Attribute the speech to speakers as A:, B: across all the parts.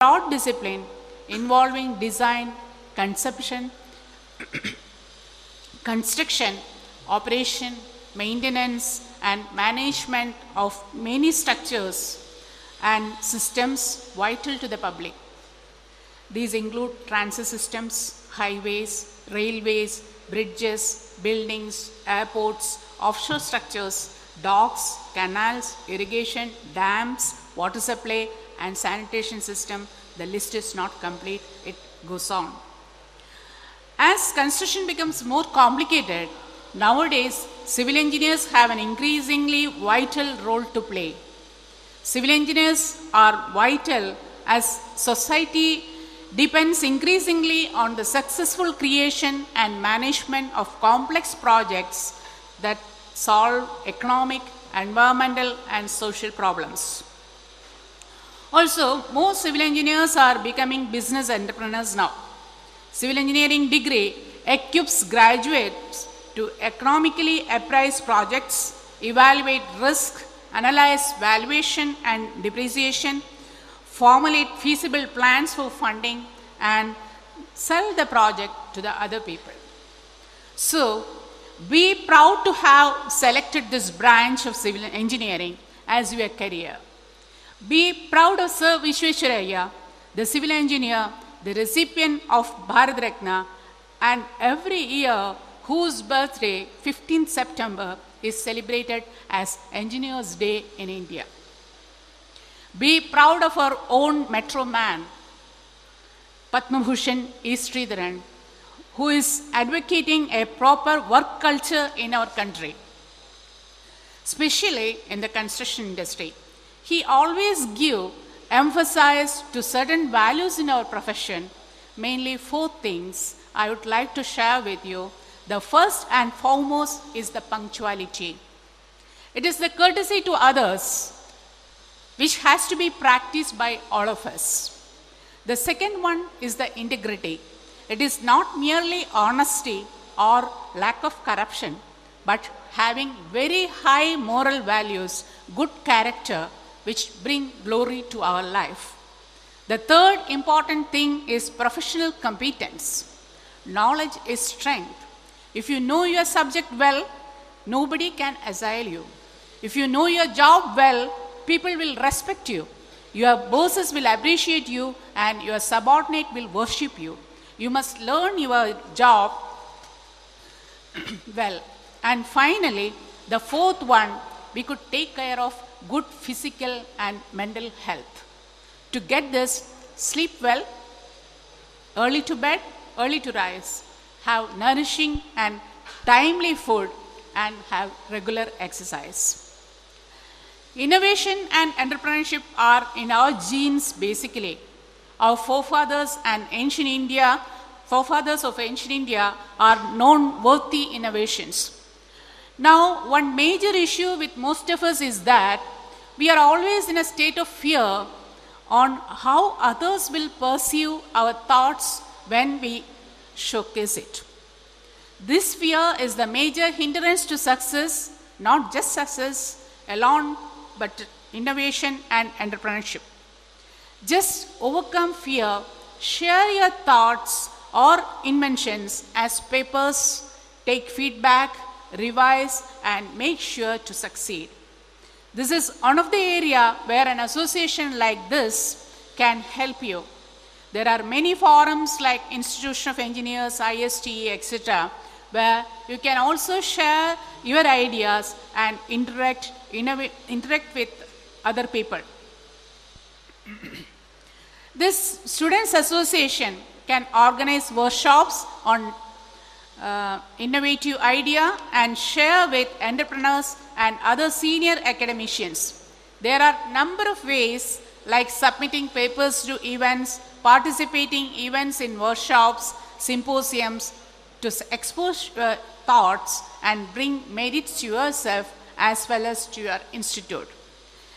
A: broad discipline involving design, conception, construction, operation, maintenance, and management of many structures and systems vital to the public. These include transit systems, highways, railways, bridges, buildings, airports, offshore structures, docks, canals, irrigation, dams, water supply, and sanitation system. The list is not complete, it goes on. As construction becomes more complicated, nowadays civil engineers have an increasingly vital role to play. Civil engineers are vital as society depends increasingly on the successful creation and management of complex projects that solve economic, environmental, and social problems. Also, most civil engineers are becoming business entrepreneurs now. Civil engineering degree equips graduates to economically appraise projects, evaluate risk, analyze valuation and depreciation, formulate feasible plans for funding, and sell the project to the other people. So, be proud to have selected this branch of civil engineering as your career. Be proud of Sir Visvesvaraya, the civil engineer, the recipient of Bharat Ratna, and every year whose birthday, 15th September, is celebrated as Engineers Day in India. Be proud of our own metro man, Padma Bhushan E. Sridharan, who is advocating a proper work culture in our country, especially in the construction industry. He always gives emphasis to certain values in our profession, mainly 4 things I would like to share with you. The first and foremost is the punctuality. It is the courtesy to others which has to be practiced by all of us. The second one is the integrity. It is not merely honesty or lack of corruption, but having very high moral values, good character, which bring glory to our life. The third important thing is professional competence. Knowledge is strength. If you know your subject well, nobody can assail you. If you know your job well, people will respect you. Your bosses will appreciate you, and your subordinate will worship you. You must learn your job well. And finally, the fourth one, we could take care of good physical and mental health. To get this, sleep well, early to bed, early to rise, have nourishing and timely food, and have regular exercise. Innovation and entrepreneurship are in our genes basically. Our forefathers of ancient India are known worthy innovations. Now, one major issue with most of us is that we are always in a state of fear on how others will perceive our thoughts when we showcase it. This fear is the major hindrance to success, not just success alone, but innovation and entrepreneurship. Just overcome fear, share your thoughts or inventions as papers, take feedback, revise, and make sure to succeed. This is one of the areas where an association like this can help you. There are many forums like Institution of Engineers, ISTE, etc., where you can also share your ideas and interact with other people. This Students Association can organize workshops on innovative idea and share with entrepreneurs and other senior academicians. There are a number of ways like submitting papers to events, participating events in workshops, symposiums, to expose your thoughts and bring merits to yourself as well as to your institute.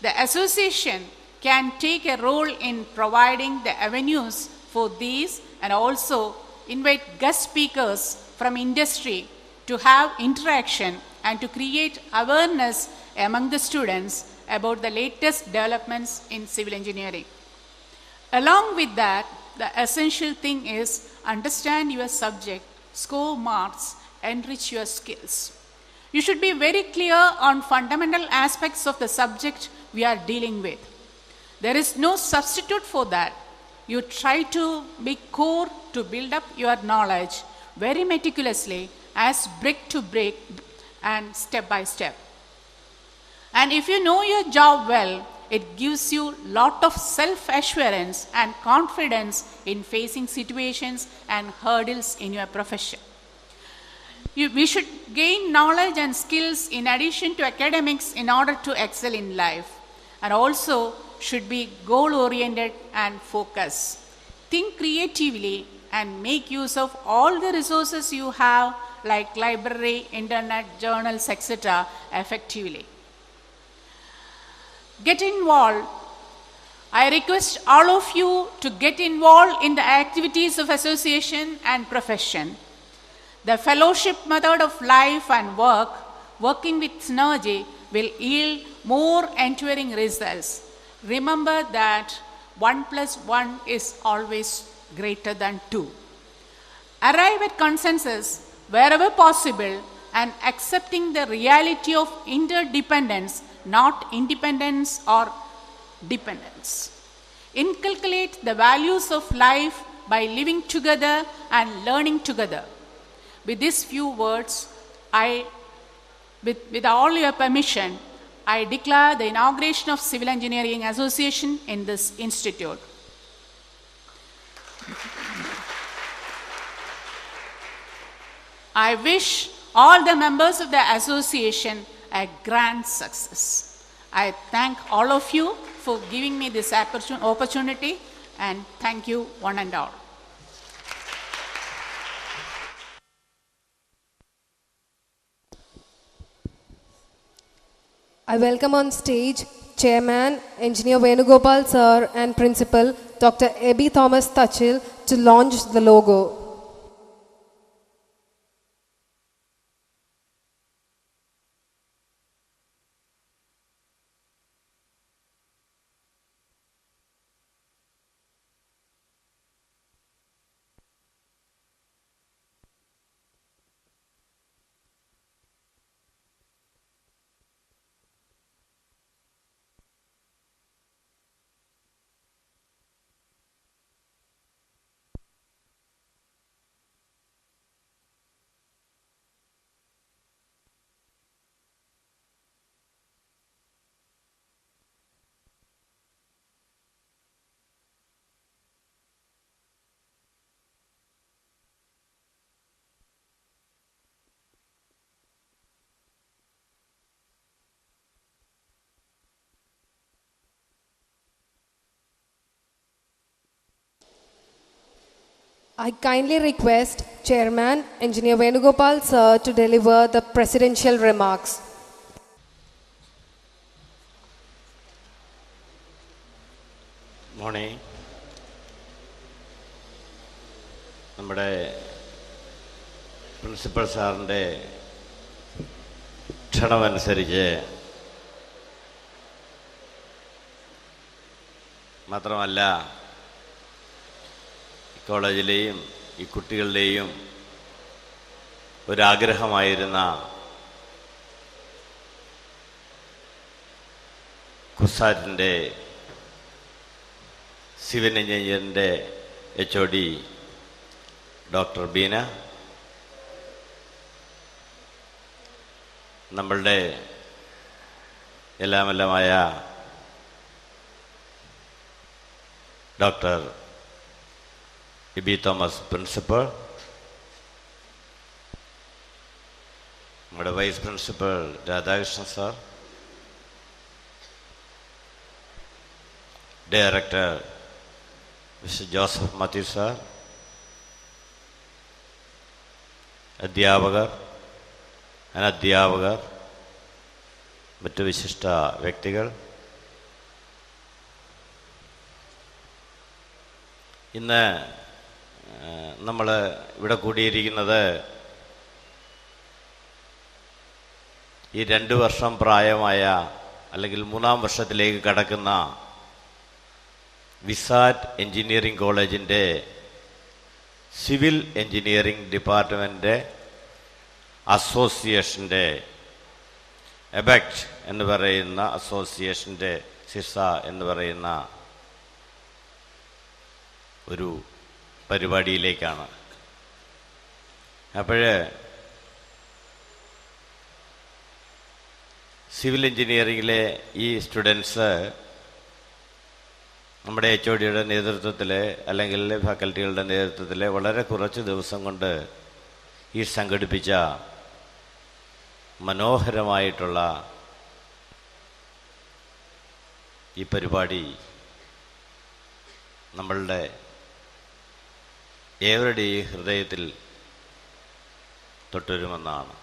A: The association can take a role in providing the avenues for these and also invite guest speakers from industry to have interaction and to create awareness among the students about the latest developments in civil engineering. Along with that, the essential thing is understand your subject, score marks, enrich your skills. You should be very clear on fundamental aspects of the subject we are dealing with. There is no substitute for that. You try to be core to build up your knowledge very meticulously as brick to brick and step by step. And if you know your job well, it gives you a lot of self-assurance and confidence in facing situations and hurdles in your profession. We should gain knowledge and skills in addition to academics in order to excel in life, and also should be goal-oriented and focused. Think creatively and make use of all the resources you have like library, internet, journals, etc. effectively. Get involved. I request all of you to get involved in the activities of association and profession. The fellowship method of life and work, working with synergy, will yield more enduring results. Remember that 1 + 1 is always greater than 2. Arrive at consensus wherever possible and accepting the reality of interdependence, not independence or dependence. Inculcate the values of life by living together and learning together. With these few words, with all your permission, I declare the inauguration of Civil Engineering Association in this institute. I wish all the members of the association a grand success. I thank all of you for giving me this opportunity, and thank you one and all.
B: I welcome on stage Chairman, Engineer Venugopal Sir and Principal Dr. Abby Thomas Tachil to launch the logo. I kindly request Chairman, Engineer Venugopal Sir to deliver the presidential remarks.
C: Morning. നമ്മുടെ principal സാറിൻ്റെ ക്ഷണമനുസരിച്ച് മാത്രമല്ല കോളേജിലെയും ഈ കുട്ടികളുടെയും ഒരാഗ്രഹമായിരുന്ന കുസാറ്റിൻ്റെ civil എഞ്ചിനീയറിൻ്റെ HOD ഡോക്ടർ ബീന, നമ്മളുടെ എല്ലാമെല്ലാമായ ഡോക്ടർ Abby Thomas Principal, നമ്മുടെ vice principal Radhakrishnan sir, director mister Joseph Mathew sir, അധ്യാപകർ, അനധ്യാപകർ, മറ്റു വിശിഷ്ട വ്യക്തികൾ, ഇന്ന് നമ്മൾ ഇവിടെ കൂടിയിരിക്കുന്നത് ഈ 2 വർഷം പ്രായമായ അല്ലെങ്കിൽ 3-ാം വർഷത്തിലേക്ക് കടക്കുന്ന വിസാറ്റ് എഞ്ചിനീയറിംഗ് കോളേജിൻ്റെ സിവിൽ എഞ്ചിനീയറിംഗ് ഡിപ്പാർട്ട്മെൻറ്റ് അസോസിയേഷൻ്റെ എബക്ട് എന്ന് പറയുന്ന അസോസിയേഷൻ്റെ സിസ എന്ന് പറയുന്ന ഒരു പരിപാടിയിലേക്കാണ്. അപ്പോൾ സിവിൽ എഞ്ചിനീയറിംഗിലെ ഈ സ്റ്റുഡൻസ് നമ്മുടെ HOD നേതൃത്വത്തിൽ അല്ലെങ്കിൽ ഫാക്കൽറ്റികളുടെ നേതൃത്വത്തിൽ വളരെ കുറച്ച് ദിവസം കൊണ്ട് ഈ സംഘടിപ്പിച്ച മനോഹരമായിട്ടുള്ള ഈ പരിപാടി നമ്മളുടെ ഏവരുടെയും ഹൃദയത്തിൽ തൊട്ടുവരുമെന്നാണ്.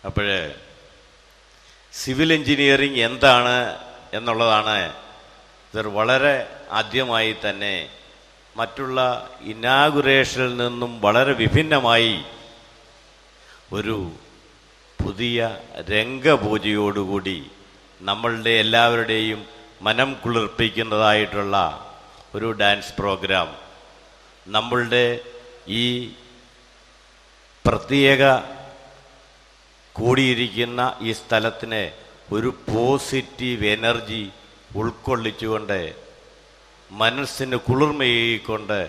C: അപ്പോൾ സിവിൽ എഞ്ചിനീയറിംഗ് എന്താണ് എന്നുള്ളതാണ് ഇതൊരു വളരെ ആദ്യമായി തന്നെ മറ്റുള്ള ഇനാഗുറേഷനിൽ നിന്നും വളരെ വിഭിന്നമായി ഒരു പുതിയ രംഗപൂജയോടുകൂടി നമ്മളുടെ എല്ലാവരുടെയും മനം കുളിർപ്പിക്കുന്നതായിട്ടുള്ള ഒരു ഡാൻസ് പ്രോഗ്രാം നമ്മളുടെ ഈ പ്രത്യേക കൂടിയിരിക്കുന്ന ഈ സ്ഥലത്തിന് ഒരു പോസിറ്റീവ് എനർജി ഉൾക്കൊള്ളിച്ചുകൊണ്ട് മനസ്സിന് കുളിർമയേകൊണ്ട്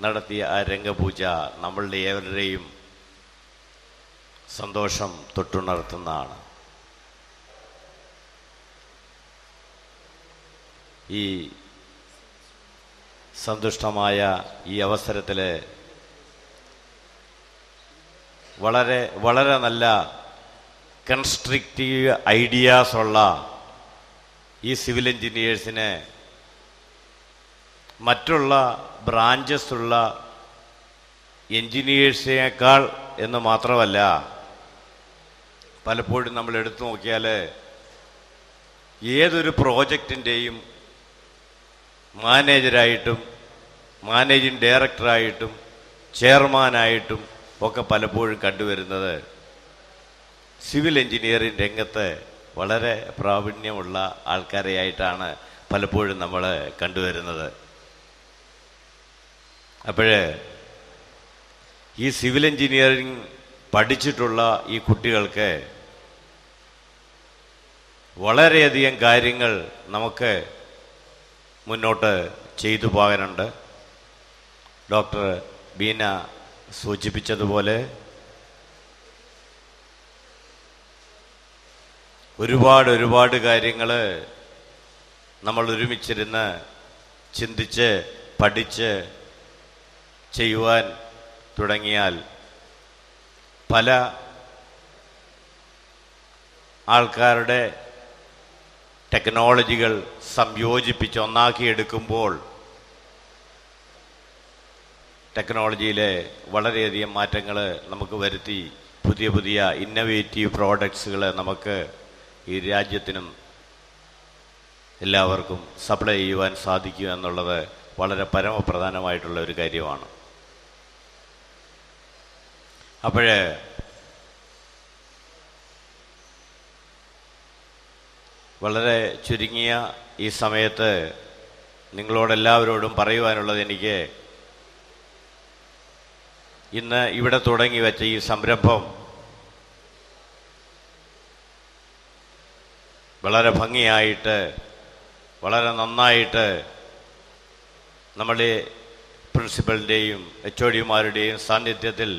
C: നടത്തിയ ആ രംഗപൂജ നമ്മളുടെ ഏവരുടെയും സന്തോഷം തൊട്ടുണർത്തുന്നതാണ്. ഈ സന്തുഷ്ടമായ ഈ അവസരത്തിൽ വളരെ വളരെ നല്ല കൺസ്ട്രക്റ്റീവ് ഐഡിയാസ് ഉള്ള ഈ സിവിൽ എഞ്ചിനീയേഴ്സിന് മറ്റുള്ള ബ്രാഞ്ചസ് ഉള്ള എൻജിനീയേഴ്സിനേക്കാൾ എന്ന് മാത്രമല്ല, പലപ്പോഴും നമ്മൾ എടുത്തു നോക്കിയാൽ ഏതൊരു പ്രോജക്റ്റിൻ്റെയും മാനേജരായിട്ടും മാനേജിങ് ഡയറക്ടറായിട്ടും ചെയർമാനായിട്ടും ഒക്കെ പലപ്പോഴും കണ്ടുവരുന്നത് സിവിൽ എഞ്ചിനീയറിംഗ് രംഗത്ത് വളരെ പ്രാവീണ്യമുള്ള ആൾക്കാരെയായിട്ടാണ് പലപ്പോഴും നമ്മൾ കണ്ടുവരുന്നത്. അപ്പോൾ ഈ സിവിൽ എഞ്ചിനീയറിംഗ് പഠിച്ചിട്ടുള്ള ഈ കുട്ടികൾക്ക് വളരെയധികം കാര്യങ്ങൾ നമുക്ക് മുന്നോട്ട് ചെയ്തു പോകാനുണ്ട്. ഡോക്ടർ ബീന സൂചിപ്പിച്ചതുപോലെ ഒരുപാട് കാര്യങ്ങൾ നമ്മൾ ഒരുമിച്ചിരുന്ന് ചിന്തിച്ച് പഠിച്ച് ചെയ്യുവാൻ തുടങ്ങിയാൽ പല ആൾക്കാരുടെ ടെക്നോളജികൾ സംയോജിപ്പിച്ച് ഒന്നാക്കിയെടുക്കുമ്പോൾ ടെക്നോളജിയിലെ വളരെയധികം മാറ്റങ്ങൾ നമുക്ക് വരുത്തി പുതിയ ഇന്നവേറ്റീവ് പ്രോഡക്ട്സുകൾ നമുക്ക് ഈ രാജ്യത്തിനും എല്ലാവർക്കും സപ്ലൈ ചെയ്യുവാൻ സാധിക്കുക എന്നുള്ളത് വളരെ പരമപ്രധാനമായിട്ടുള്ള ഒരു കാര്യമാണ്. അപ്പോൾ വളരെ ചുരുങ്ങിയ ഈ സമയത്ത് നിങ്ങളോടെല്ലാവരോടും പറയുവാനുള്ളത്, എനിക്ക് ഇന്ന് ഇവിടെ തുടങ്ങി വെച്ച ഈ സംരംഭം വളരെ ഭംഗിയായിട്ട് വളരെ നന്നായിട്ട് നമ്മുടെ പ്രിൻസിപ്പലിൻ്റെയും HOD-മാരുടെയും സാന്നിധ്യത്തിൽ